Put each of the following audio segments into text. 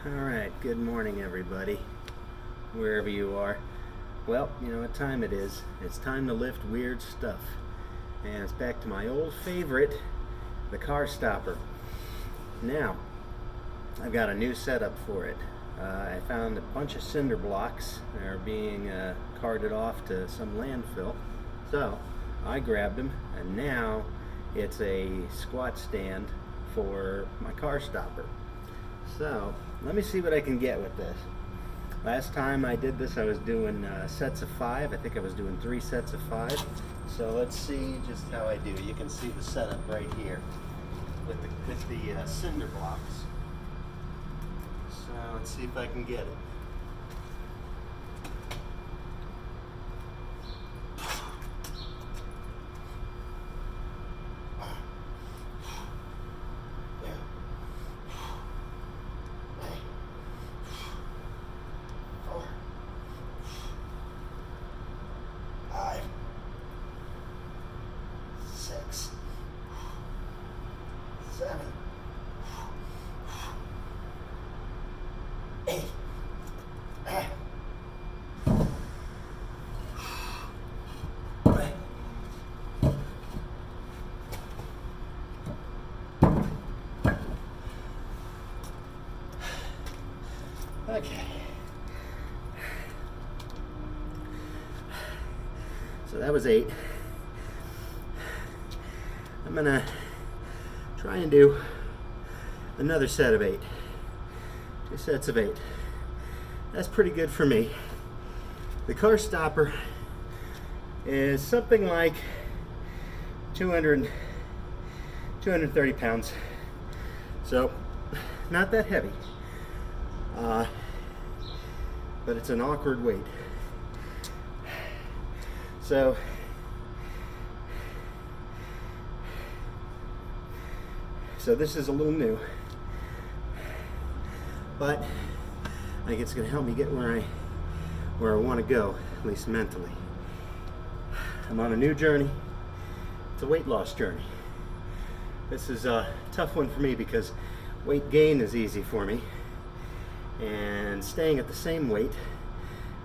Alright, good morning everybody, wherever you are. Well, you know what time it is. It's time to lift weird stuff. And it's back to my old favorite, the car stopper. Now, I've got a new setup for it. I found a bunch of cinder blocks. They're being carted off to some landfill. So, I grabbed them, and now it's a squat stand for my car stopper. So, let me see what I can get with this. Last time I did this, I was doing sets of 5. I think I was doing 3 sets of 5. So let's see just how I do. You can see the setup right here with the cinder blocks. So let's see if I can get it. Okay. So that was 8. I'm gonna try and do another set of 8. 2 sets of 8. That's pretty good for me. The car stopper is something like 230 pounds. So, not that heavy. But it's an awkward weight. So, this is a little new, but I think it's going to help me get where I want to go, at least mentally. I'm on a new journey. It's a weight loss journey. This is a tough one for me because weight gain is easy for me, and staying at the same weight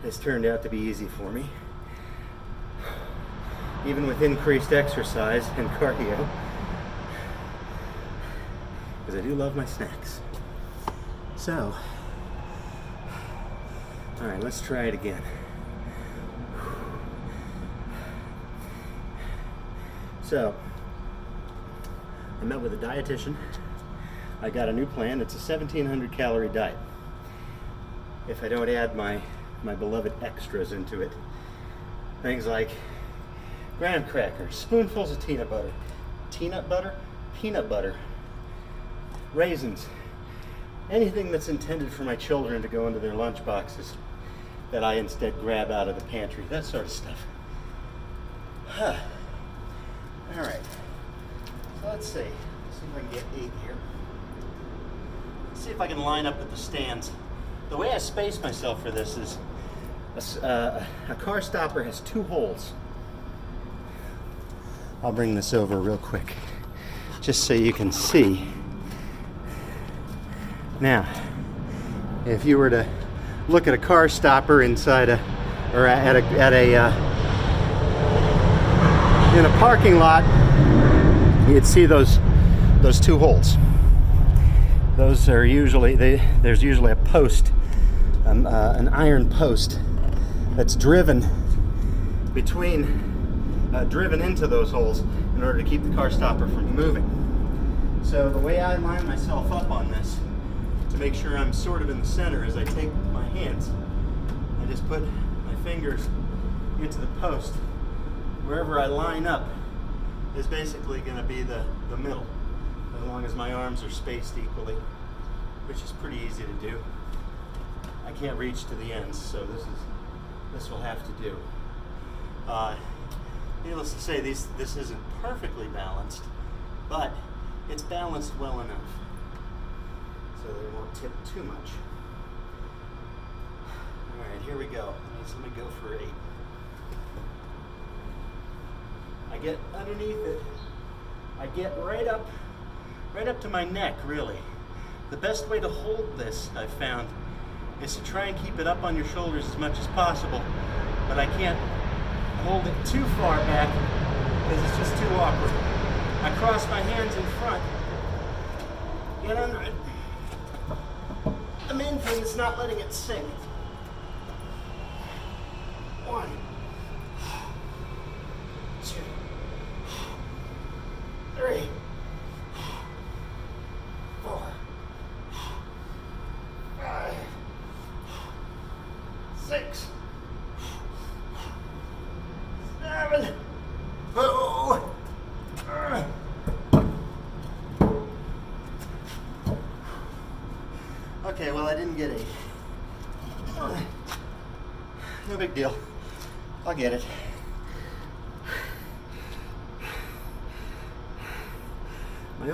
has turned out to be easy for me, even with increased exercise and cardio, because I do love my snacks. So, all right, let's try it again. So, I met with a dietitian. I got a new plan. It's a 1,700 calorie diet. If I don't add my beloved extras into it. Things like graham crackers, spoonfuls of peanut butter, raisins, anything that's intended for my children to go into their lunch boxes that I instead grab out of the pantry, that sort of stuff. All right, so let's see if I can get 8 here. Let's see if I can line up with the stands. The way I space myself for this is a car stopper has 2 holes. I'll bring this over real quick just so you can see. Now, if you were to look at a car stopper inside in a parking lot, you'd see those 2 holes. Those are usually, there's usually a post, an iron post that's driven into those holes in order to keep the car stopper from moving. So the way I line myself up on this to make sure I'm sort of in the center is I take my hands, I just put my fingers into the post. Wherever I line up is basically going to be the middle, as long as my arms are spaced equally, which is pretty easy to do. I can't reach to the ends, so this will have to do. Needless to say, this isn't perfectly balanced, but it's balanced well enough so that it won't tip too much. All right, here we go. Let me go for 8. I get underneath it. I get right up to my neck, really. The best way to hold this, I've found, is to try and keep it up on your shoulders as much as possible, but I can't hold it too far back because it's just too awkward. I cross my hands in front, get under it. The main thing is not letting it sink. 1, 2, 3, 4, 5, 6, 7. Oh. Okay, well, I didn't get 8. No big deal. I'll get it. My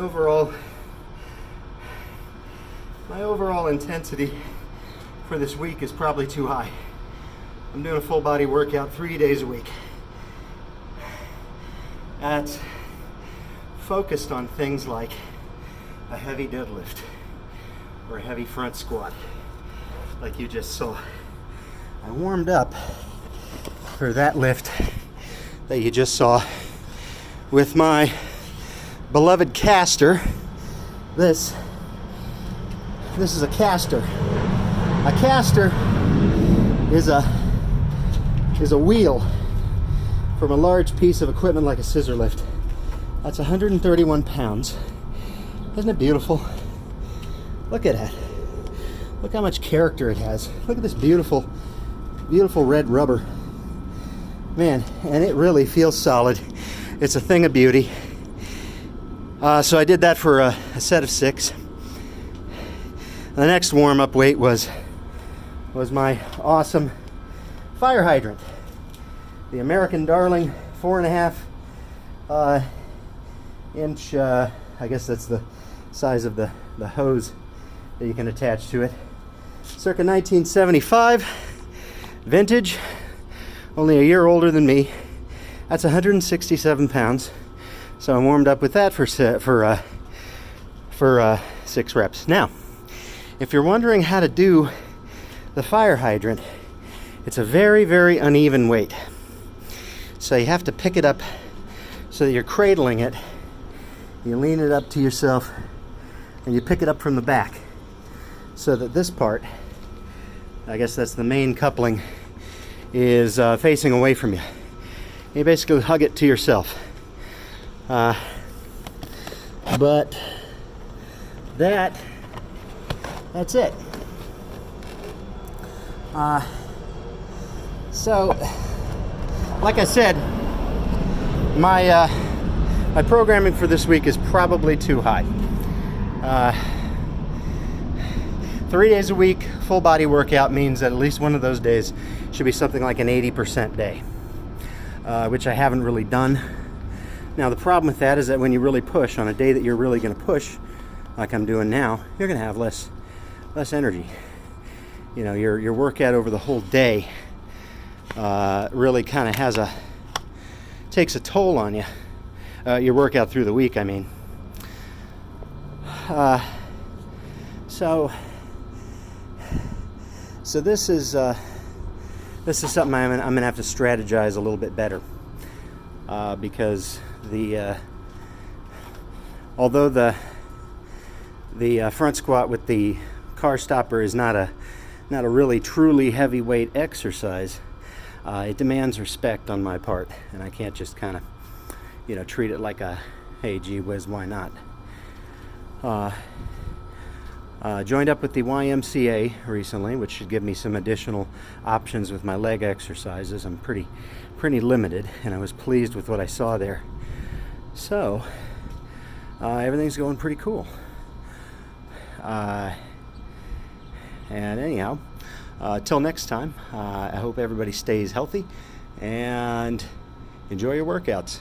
overall intensity for this week is probably too high. I'm doing a full body workout 3 days a week. That's focused on things like a heavy deadlift or a heavy front squat, like you just saw. I warmed up for that lift that you just saw with my beloved caster. This is a caster. A caster is a wheel from a large piece of equipment like a scissor lift. That's 131 pounds. Isn't it beautiful? Look at that. Look how much character it has. Look at this beautiful, beautiful red rubber. Man, and it really feels solid. It's a thing of beauty. So I did that for a set of 6. The next warm-up weight was my awesome fire hydrant. The American Darling 4.5 inch, I guess that's the size of the hose that you can attach to it. Circa 1975, vintage, only a year older than me. That's 167 pounds. So I'm warmed up with that for 6 reps. Now, if you're wondering how to do the fire hydrant, it's a very, very uneven weight. So you have to pick it up so that you're cradling it. You lean it up to yourself and you pick it up from the back so that this part, I guess that's the main coupling, is facing away from you. You basically hug it to yourself. But that's it. So, like I said, my programming for this week is probably too high. 3 days a week, full body workout means that at least one of those days should be something like an 80% day, which I haven't really done. Now the problem with that is that when you really push on a day that you're really going to push, like I'm doing now, you're going to have less energy. You know, your workout over the whole day really kind of takes a toll on you. Your workout through the week, I mean. So this is something I'm gonna have to strategize a little bit better, because although the front squat with the car stopper is not a really truly heavyweight exercise, it demands respect on my part, and I can't just kind of treat it like a hey gee whiz, why not. Joined up with the YMCA recently, which should give me some additional options with my leg exercises. I'm pretty limited, and I was pleased with what I saw there. So everything's going pretty cool. And anyhow, till next time, I hope everybody stays healthy and enjoy your workouts.